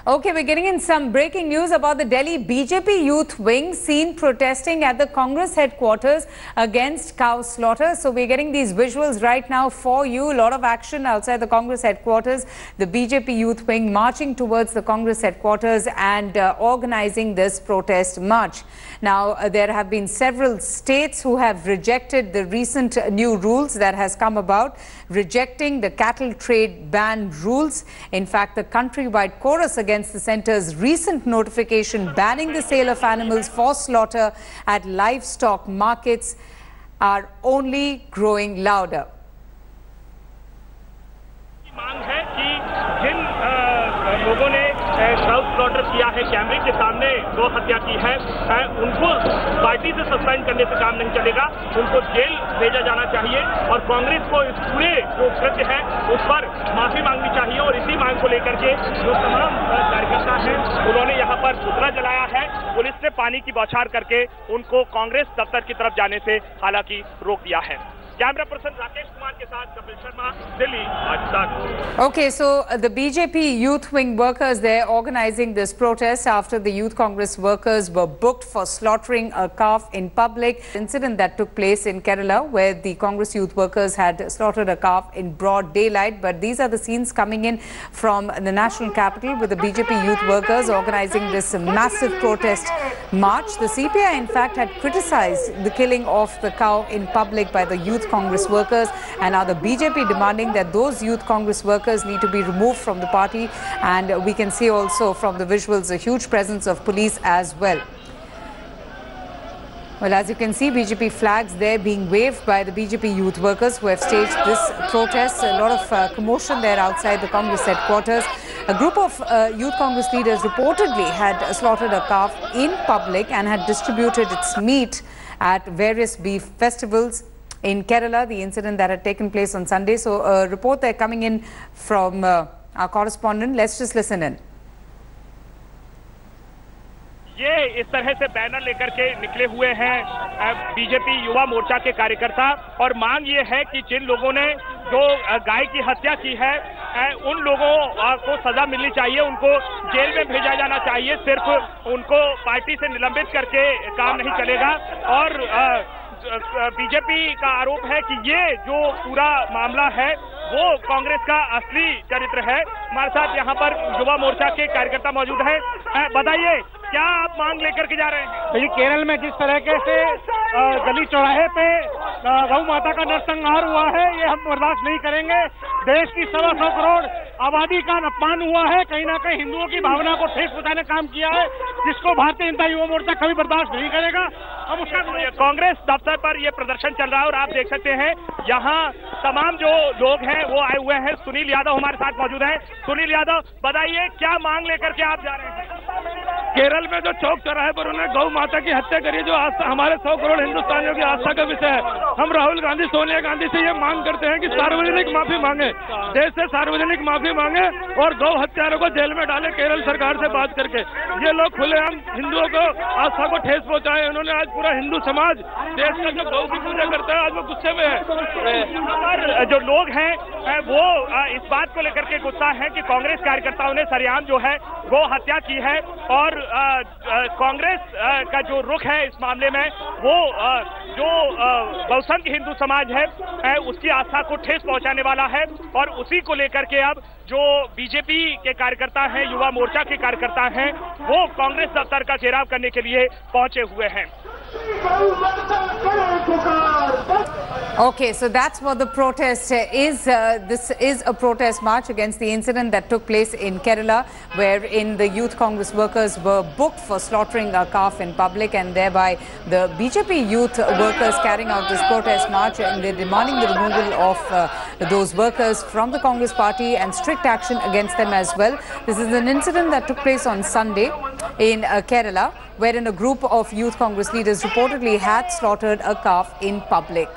Okay, we're getting in some breaking news about the Delhi BJP youth wing seen protesting at the Congress headquarters against cow slaughter. So we're getting these visuals right now for you. A lot of action outside the Congress headquarters. The BJP youth wing marching towards the Congress headquarters and organizing this protest march. Now, there have been several states who have rejected the recent new rules that has come about, rejecting the cattle trade ban rules. In fact, the countrywide chorus against the centre's recent notification banning the sale of animals for slaughter at livestock markets are only growing louder. मांग है कि जिन लोगों ने cow slaughter किया है कैमरे के सामने गौ हत्या की है उनको पार्टी से सस्पेंड करने से काम नहीं चलेगा, उनको जेल भेजा जाना चाहिए और कांग्रेस को इस पूरे जो कृत्य है उस पर माफी मांगनी चाहिए। और इसी मांग को लेकर के जो तमाम कार्यकर्ता हैं उन्होंने यहाँ पर पुतला जलाया है। पुलिस ने पानी की बौछार करके उनको कांग्रेस दफ्तर की तरफ जाने से हालांकि रोक दिया है। कैमरा पर्सन राकेश कुमार के साथ कपिल शर्मा, दिल्ली, आज तक। Okay, so the BJP youth wing workers, they're organizing this protest after the Youth Congress workers were booked for slaughtering a calf in public. Incident that took place in Kerala, where the Congress youth workers had slaughtered a calf in broad daylight. But these are the scenes coming in from the national capital, with the BJP youth workers organizing this massive protest march. The CPI, in fact, had criticized the killing of the cow in public by the Youth Congress workers, and now the BJP demanding that those Youth Congress workers need to be removed from the party. And we can see also from the visuals a huge presence of police as well. Well, as you can see, BJP flags there being waved by the BJP youth workers who have staged this protest. A lot of commotion there outside the Congress headquarters. A group of Youth Congress leaders reportedly had slaughtered a calf in public and had distributed its meat at various beef festivals in Kerala, the incident that had taken place on Sunday. So a report there coming in from our correspondent. Let's just listen in. ये इस तरह से banner लेकर के निकले हुए हैं BJP Yuva Morcha के कार्यकर्ता, और मांग ये है कि जिन लोगों ने जो गाय की हत्या की है उन लोगों को सजा मिलनी चाहिए, उनको जेल में भेजा जाना चाहिए। सिर्फ उनको पार्टी से निलंबित करके काम नहीं चलेगा। और बीजेपी का आरोप है कि ये जो पूरा मामला है वो कांग्रेस का असली चरित्र है। हमारे साथ यहाँ पर युवा मोर्चा के कार्यकर्ता मौजूद हैं। बताइए, क्या आप मांग लेकर के जा रहे हैं? देखिए, केरल में जिस तरीके से गली चौराहे पे गौ माता का नरसंहार हुआ है, ये हम बर्दाश्त नहीं करेंगे। देश की 125 करोड़ आबादी का अपमान हुआ है, कहीं ना कहीं हिंदुओं की भावना को ठेस पहुंचाने का काम किया है, जिसको भारतीय जनता युवा मोर्चा कभी बर्दाश्त नहीं करेगा। हम उसका कांग्रेस दफ्तर पर ये प्रदर्शन चल रहा है और आप देख सकते हैं यहाँ तमाम जो लोग हैं वो आए हुए हैं। सुनील यादव हमारे साथ मौजूद हैं। सुनील यादव, बताइए क्या मांग लेकर के आप जा रहे हैं? केरल में जो चौक चौराहे पर उन्होंने गौ माता की हत्या करी, जो आस्था हमारे 100 करोड़ हिंदुस्तानियों की आस्था का विषय है। हम राहुल गांधी, सोनिया गांधी से ये मांग करते हैं कि सार्वजनिक माफी मांगे, देश से सार्वजनिक माफी मांगे और गौ हत्यारों को जेल में डाले केरल सरकार से बात करके। ये लोग खुलेआम हिंदुओं को आस्था को ठेस पहुंचाए। उन्होंने आज पूरा हिंदू समाज देश का जो गौ की पूजा करता है आज वो गुस्से में है। जो लोग हैं वो इस बात को लेकर के गुस्सा है कि कांग्रेस कार्यकर्ताओं ने सरेआम जो है गौ हत्या की है, और कांग्रेस का जो रुख है इस मामले में वो जो बहुसंख्यक हिंदू समाज है उसकी आस्था को ठेस पहुंचाने वाला है। और उसी को लेकर के अब जो बीजेपी के कार्यकर्ता हैं, युवा मोर्चा के कार्यकर्ता हैं, वो कांग्रेस दफ्तर का घेराव करने के लिए पहुंचे हुए हैं। Okay, so that's what the protest is. This is a protest march against the incident that took place in Kerala, wherein the Youth Congress workers were booked for slaughtering a calf in public, and thereby the BJP youth workers carrying out this protest march, and they're demanding the removal of those workers from the Congress party and strict action against them as well. This is an incident that took place on Sunday in Kerala, wherein a group of Youth Congress leaders reportedly had slaughtered a calf in public.